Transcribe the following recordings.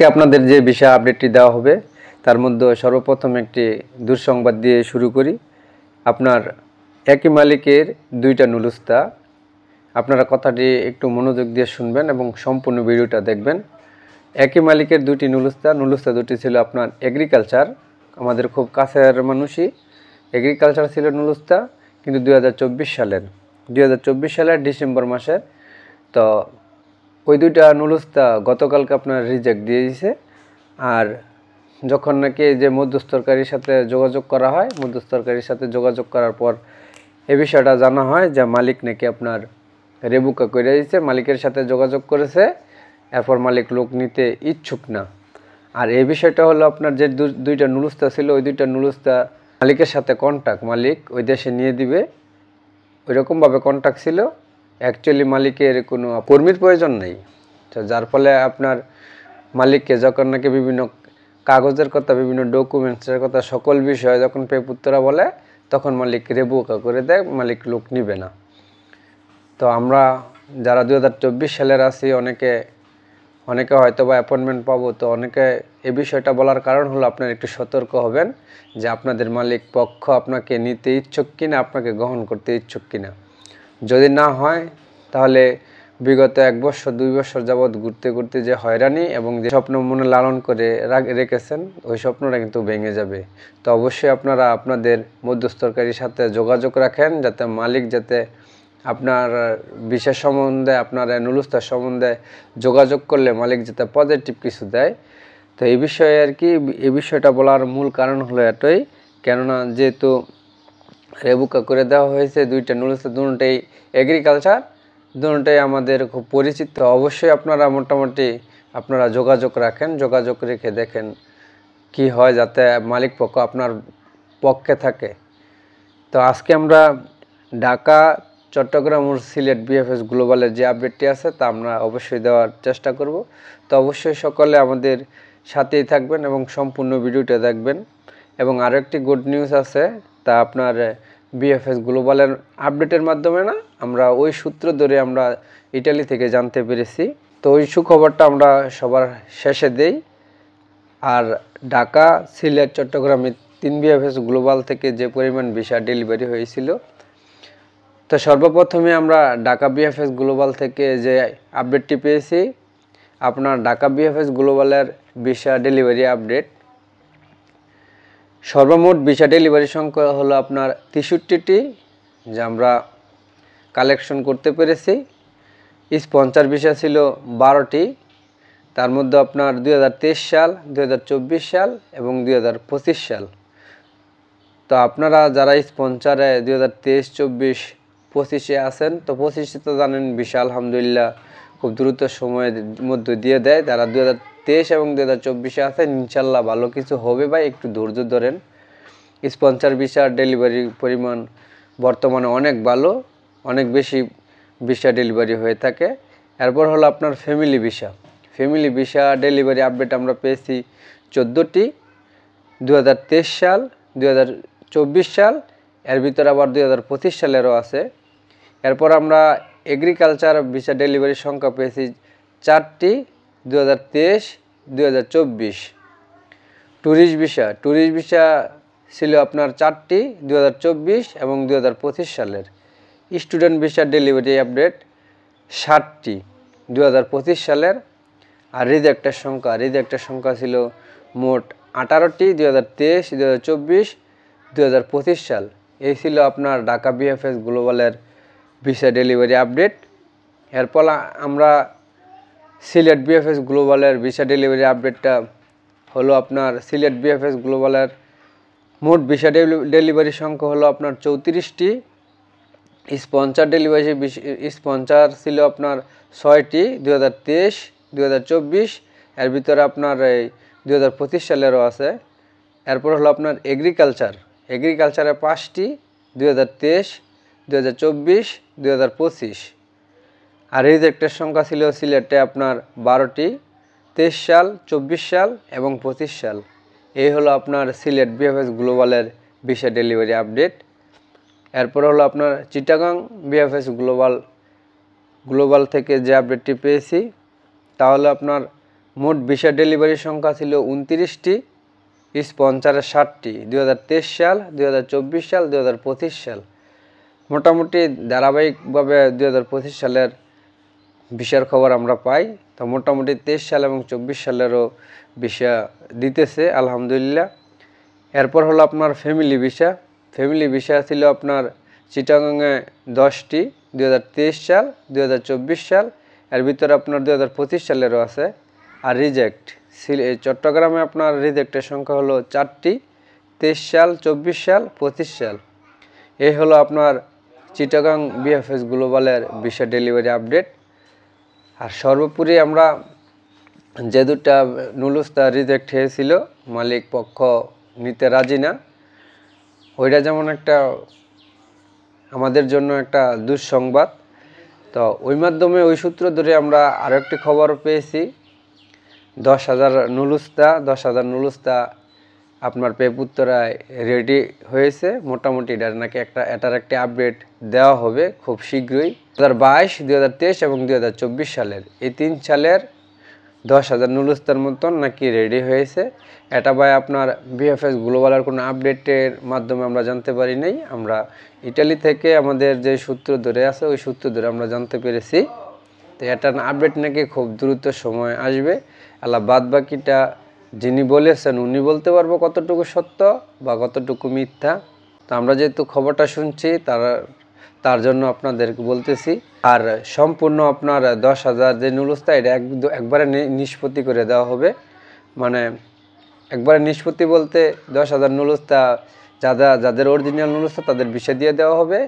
আজকে আপনাদের যে বিষয় আপডেটটি দেওয়া হবে তার মধ্যে সর্বপ্রথম একটি দুঃসংবাদ দিয়ে শুরু করি। আপনার একই মালিকের দুইটা নুলুস্তা, আপনারা কথাটি একটু মনোযোগ দিয়ে শুনবেন এবং সম্পূর্ণ ভিডিওটা দেখবেন। একই মালিকের দুটি নুলুস্তা দুটি ছিল আপনার এগ্রিকালচার, আমাদের খুব কাছের মানুষই এগ্রিকালচার ছিল নুলুস্তা, কিন্তু 2024 সালের ডিসেম্বর মাসের। তো ওই দুইটা নুলুস্তা গতকালকে আপনার রিজেক্ট দিয়ে দিয়েছে। আর যখন নাকি যে মধ্যস্থকারীর সাথে যোগাযোগ করা হয়, মধ্যস্থকারীর সাথে যোগাযোগ করার পর এ বিষয়টা জানা হয় যে মালিক নাকি আপনার রেবুকা করে দিয়েছে, মালিকের সাথে যোগাযোগ করেছে, এরপর মালিক লোক নিতে ইচ্ছুক না। আর এই বিষয়টা হলো আপনার যে দুইটা নুলুস্তা ছিল, ওই দুইটা নুলুস্তা মালিকের সাথে কন্ট্যাক্ট, মালিক ওই দেশে নিয়ে দিবে ওইরকমভাবে কন্ট্যাক্ট ছিল। অ্যাকচুয়ালি মালিকের কোনো কর্মীর প্রয়োজন নেই, তো যার ফলে আপনার মালিককে যখন নাকি বিভিন্ন কাগজের কথা, বিভিন্ন ডকুমেন্টসের কথা, সকল বিষয়ে যখন পেপুত্তরা বলে, তখন মালিক রেবুকা করে দেয়, মালিক লোক নিবে না। তো আমরা যারা 2024 সালের আছি, অনেকে হয়তো বা অ্যাপয়েন্টমেন্ট পাবো, তো অনেকে এই বিষয়টা বলার কারণ হলো আপনার একটু সতর্ক হবেন যে আপনাদের মালিক পক্ষ আপনাকে নিতে ইচ্ছুক কিনা, আপনাকে গ্রহণ করতে ইচ্ছুক কিনা। যদি না হয় তাহলে বিগত 1 বছর 2 বছর যাবৎ ঘুরতে ঘুরতে যে হয়রানি এবং যে স্বপ্ন মনে লালন করে রেখেছেন, ওই স্বপ্নটা কিন্তু ভেঙে যাবে। তো অবশ্যই আপনারা আপনাদের মধ্যস্থকারীর সাথে যোগাযোগ রাখেন, যাতে মালিক যাতে আপনার বিষয় সম্বন্ধে, আপনার নুলুস্তার সম্বন্ধে যোগাযোগ করলে মালিক যাতে পজিটিভ কিছু দেয়। তো এই বিষয়ে আর কি, এই বিষয়টা বলার মূল কারণ হলো এটাই, কেননা যেহেতু রেবুকা করে দেওয়া হয়েছে দুইটা নুলুস্তা, দুটোটাই এগ্রিকালচার, দুটোটাই আমাদের খুব পরিচিত। অবশ্যই আপনারা মোটামুটি আপনারা যোগাযোগ রাখেন, যোগাযোগ রেখে দেখেন কি হয়, যাতে মালিক পক্ষ আপনার পক্ষে থাকে। তো আজকে আমরা ঢাকা, চট্টগ্রাম ও সিলেট বিএফএস গ্লোবালের যে আপডেটটি আছে তা আমরা অবশ্যই দেওয়ার চেষ্টা করব। তো অবশ্যই সকলে আমাদের সাথেই থাকবেন এবং সম্পূর্ণ ভিডিওটা দেখবেন। এবং আরও একটি গুড নিউজ আছে, তা আপনার বিএফএস গ্লোবালের আপডেটের মাধ্যমে না, আমরা ওই সূত্র ধরে আমরা ইটালি থেকে জানতে পেরেছি। তো ওই সুখবরটা আমরা সবার শেষে দেই। আর ঢাকা, সিলেট, চট্টগ্রামে 3 বিএফএস গ্লোবাল থেকে যে পরিমাণ ভিসা ডেলিভারি হয়েছিল, তো সর্বপ্রথমে আমরা ঢাকা বিএফএস গ্লোবাল থেকে যে আপডেটটি পেয়েছি, আপনার ঢাকা বিএফএস গ্লোবালের ভিসা ডেলিভারি আপডেট। সর্বমোট ভিসা ডেলিভারি সংখ্যা হলো আপনার 63টি, যা আমরা কালেকশন করতে পেরেছি। স্পন্সর ভিসা ছিল 12টি, তার মধ্যে আপনার 2023 সাল, 2024 সাল এবং 2025 সাল। তো আপনারা যারা স্পন্সরে 2023, 24, 25-এ আছেন, তো 25-এ তো জানেন ভিসা আলহামদুলিল্লাহ খুব দ্রুত সময়ের মধ্যে দিয়ে দেয়। যারা 2023 এবং 2024-এ আছেন, ইনশাল্লাহ ভালো কিছু হবে ভাই, একটু ধৈর্য ধরেন। স্পন্সর ভিসার ডেলিভারি পরিমাণ বর্তমানে অনেক ভালো, অনেক বেশি ভিসা ডেলিভারি হয়ে থাকে। এরপর হলো আপনার family visa. Family visa delivery update আমরা পেয়েছি 14টি, 2023 সাল, 2024 সাল, এর ভিতরে আবার 2025 সালেরও আছে। এরপর আমরা এগ্রিকালচার ভিসা ডেলিভারি সংখ্যা পেয়েছি 4টি, 2023, 2024। ট্যুরিস্ট ভিসা ছিল আপনার 4টি, 2024 এবং 2025 সালের। স্টুডেন্ট ভিসা ডেলিভারি আপডেট 60টি, 2025 সালের। আর রিজেক্টের সংখ্যা ছিল মোট 18টি, 2023, 2024, 2025 সাল। এই ছিল আপনার ঢাকা বিএফএস গ্লোবালের ভিসা ডেলিভারি আপডেট। এরপর আমরা সিলেট বিএফএস গ্লোবালের ভিসা ডেলিভারি আপডেটটা হলো আপনার সিলেট বিএফএস গ্লোবালের মোট ভিসা ডেলিভারি সংখ্যা হলো আপনার 34টি। স্পন্সর ছিল আপনার 6টি, 2023, 2024, এর ভিতরে আপনার এই 2025 সালেরও আছে। এরপর হলো আপনার এগ্রিকালচারে 5টি, 2023, 2024, 2025। আর রিজেক্টের সংখ্যা ছিল সিলেটে আপনার 12টি, 23 সাল, 24 সাল এবং 25 সাল। এই হলো আপনার সিলেট বিএফএস গ্লোবালের ভিসা ডেলিভারি আপডেট। এরপর হলো আপনার চিটাগাং বিএফএস গ্লোবাল থেকে যে আপডেটটি পেয়েছি, তাহলে আপনার মোট ভিসা ডেলিভারির সংখ্যা ছিল 29টি, স্পন্সরের 60টি। 2023 সাল, 2024 সাল, 2025 সাল, মোটামুটি ধারাবাহিকভাবে 2025 সালের ভিসার খবর আমরা পাই। তো মোটামুটি 23 সাল এবং 24 সালেরও ভিসা দিতেছে আলহামদুলিল্লাহ। এরপর হলো আপনার ফ্যামিলি ভিসা। ফ্যামিলি ভিসা ছিল আপনার চিটাগাংয়ে 10টি, 2023 সাল, 2024 সাল, এর ভিতরে আপনার 2025 সালেরও আছে। আর রিজেক্ট চট্টগ্রামে আপনার রিজেক্টের সংখ্যা হলো 4টি, 23 সাল, 24 সাল, 25 সাল। এই হলো আপনার চিটাগাং বিএফএস গ্লোবালের ভিসা ডেলিভারি আপডেট। আর সর্বোপরি আমরা যে দুটা নুলুস্তা রিজেক্ট হয়েছিল, মালিক পক্ষ নিতে রাজি না, ওইটা যেমন একটা আমাদের জন্য একটা দুঃসংবাদ। তো ওই মাধ্যমে ওই সূত্র ধরে আমরা আরও একটি খবর পেয়েছি, 10,000 নুলুস্তা আপনার পেপুত্তরায় রেডি হয়েছে। মোটামুটি এটার একটি আপডেট দেওয়া হবে খুব শীঘ্রই। 2022, 2023 এবং 2024 সালের এই 3 সালের 10,000 নুলুস্তার মতন নাকি রেডি হয়েছে। এটা ভাই আপনার বিএফএস গ্লোবালের কোনো আপডেটের মাধ্যমে আমরা জানতে পারি নাই। আমরা ইটালি থেকে আমাদের যে সূত্র ধরে আছে ওই সূত্র ধরে আমরা জানতে পেরেছি। তো এটার আপডেট নাকি খুব দ্রুত সময় আসবে। আল্লাহ বাদ বাকিটা যিনি বলেছেন উনি বলতে পারবো কতটুকু সত্য বা কতটুকু মিথ্যা। তো আমরা যেহেতু খবরটা শুনছি তার জন্য আপনাদেরকে বলতেছি। আর সম্পূর্ণ আপনার 10,000 যে নুলুস্তা এটা একবারে নিষ্পত্তি করে দেওয়া হবে। মানে একবারে নিষ্পত্তি বলতে 10,000 নুলুস্তা যাদের অরিজিনাল নুলুস্তা তাদের ভিসা দিয়ে দেওয়া হবে,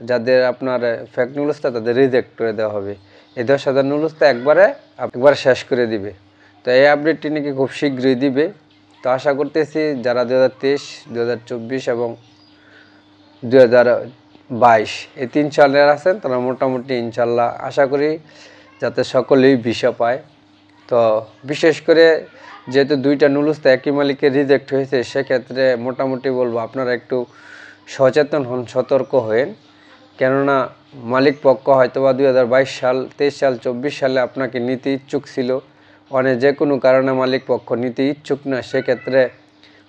যাদের আপনার ফেক নুলুস্তা তাদের রিজেক্ট করে দেওয়া হবে। এই 10,000 নুলুস্তা একবারে শেষ করে দিবে। তো এই আপডেটটি নাকি খুব শীঘ্রই দিবে। তো আশা করতেছি যারা 2023, 2024 এবং 2022 এই 3 সালের আছেন তারা মোটামুটি ইনশাল্লাহ আশা করি যাতে সকলেই ভিসা পায়। তো বিশেষ করে যেহেতু 2টা নুলুস্তা একই মালিকের রিজেক্ট হয়েছে, সেক্ষেত্রে মোটামুটি বলবো আপনারা একটু সচেতন হন, সতর্ক হন। কেননা মালিক পক্ষ হয়তো বা 2022 সাল, 23 সাল, 24 সালে আপনাকে নিতে ইচ্ছুক ছিল, যে কোনো কারণে মালিক পক্ষ নিতে ইচ্ছুক না, সেক্ষেত্রে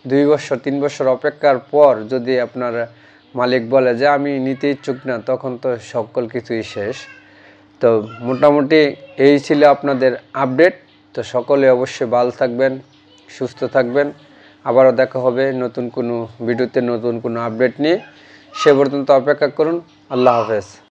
2 বছর 3 বছর অপেক্ষার পর যদি আপনার মালিক বলে যে আমি নিতে ইচ্ছুক না, তখন তো সকল কিছুই শেষ। তো মোটামুটি এই ছিল আপনাদের আপডেট। তো সকলে অবশ্যই ভালো থাকবেন, সুস্থ থাকবেন। আবারও দেখা হবে নতুন কোনো ভিডিওতে, নতুন কোনো আপডেট নিয়ে। সে পর্যন্ত অপেক্ষা করুন। আল্লাহ হাফেজ।